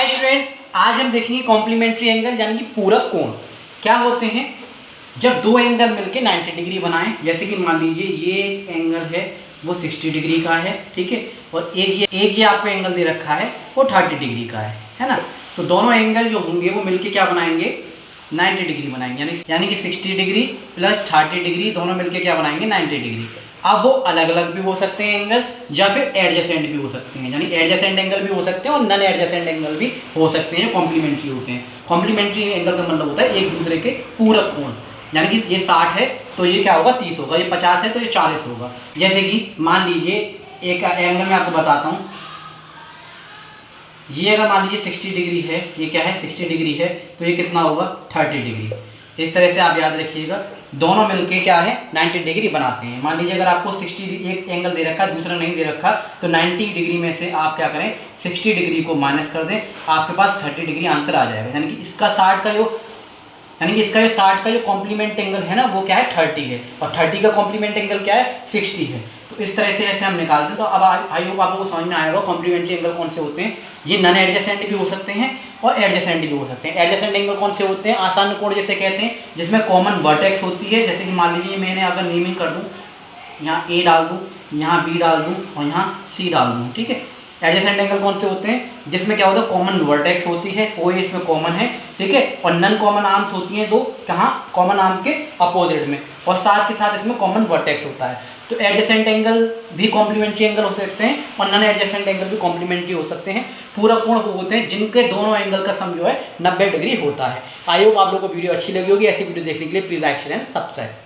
Hi student, आज हम देखेंगे कॉम्प्लीमेंट्री एंगल यानी कि पूरक कोण क्या होते हैं। जब दो एंगल मिलके 90 डिग्री बनाएं, जैसे कि मान लीजिए ये एंगल है वो 60 डिग्री का है, ठीक है, और एक ये आपको एंगल दे रखा है वो 30 डिग्री का है ना। तो दोनों एंगल जो होंगे वो मिलके क्या बनाएंगे, 90 डिग्री बनाएंगे, यानी कि 60 डिग्री प्लस 30 डिग्री दोनों मिलके क्या बनाएंगे, 90 डिग्री। अब वो अलग अलग भी हो सकते हैं एंगल, या फिर एडजेसेंट भी हो सकते हैं, यानी एडजेसेंट एंगल भी हो सकते हैं और नॉन एडजेसेंट एंगल भी हो सकते हैं, कॉम्प्लीमेंट्री होते हैं। कॉम्प्लीमेंट्री एंगल का मतलब होता है एक दूसरे के पूरक कोण, यानी कि ये 60 है तो ये क्या होगा, 30 होगा, ये 50 है तो ये 40 होगा। जैसे कि मान लीजिए एक एंगल मैं आपको बताता हूँ, ये अगर मान लीजिए 60 डिग्री है, ये क्या है 60 डिग्री है, तो ये कितना होगा 30 डिग्री। इस तरह से आप याद रखिएगा, दोनों मिलके क्या है 90 डिग्री बनाते हैं। मान लीजिए अगर आपको 60 एक एंगल दे रखा दूसरा नहीं दे रखा, तो 90 डिग्री में से आप क्या करें 60 डिग्री को माइनस कर दें, आपके पास 30 डिग्री आंसर आ जाएगा। यानी कि इसका 60 का जो कॉम्प्लीमेंट एंगल है ना वो क्या है 30 है, और 30 का कॉम्प्लीमेंट एंगल क्या है 60 है। तो इस तरह से ऐसे हम निकालते हैं। तो अब आई होप आप लोगों को समझ में आएगा कॉम्प्लीमेंट्री एंगल कौन से होते हैं। ये नॉन एडजेसेंट भी हो सकते हैं और एडजेसेंट भी हो सकते हैं। एडजेसेंट एंगल कौन से होते हैं, आसान कोण जैसे कहते हैं, जिसमें कॉमन वर्टेक्स होती है। जैसे कि मान लीजिए मैंने अगर नेमिंग कर दूँ, यहाँ ए डाल दूँ, यहाँ बी डाल दूँ और यहाँ सी डाल दूँ, ठीक है। एडजेसेंट एंगल कौन से होते हैं, जिसमें क्या होता है कॉमन वर्टेक्स होती है, ओ इसमें कॉमन है, ठीक है, और नन कॉमन आर्म्स होती हैं दो, कहाँ कॉमन आर्म के अपोजिट में, और साथ के साथ इसमें कॉमन वर्टेक्स होता है। तो एडजेसेंट एंगल भी कॉम्प्लीमेंट्री एंगल हो सकते हैं और नॉन एडजेसेंट एंगल भी कॉम्प्लीमेंट्री हो सकते हैं। पूरक कोण वो होते हैं जिनके दोनों एंगल का सम जो है 90 डिग्री होता है। आई होप आप लोगों को वीडियो अच्छी लगी होगी। ऐसी वीडियो देखने के लिए please like share and subscribe.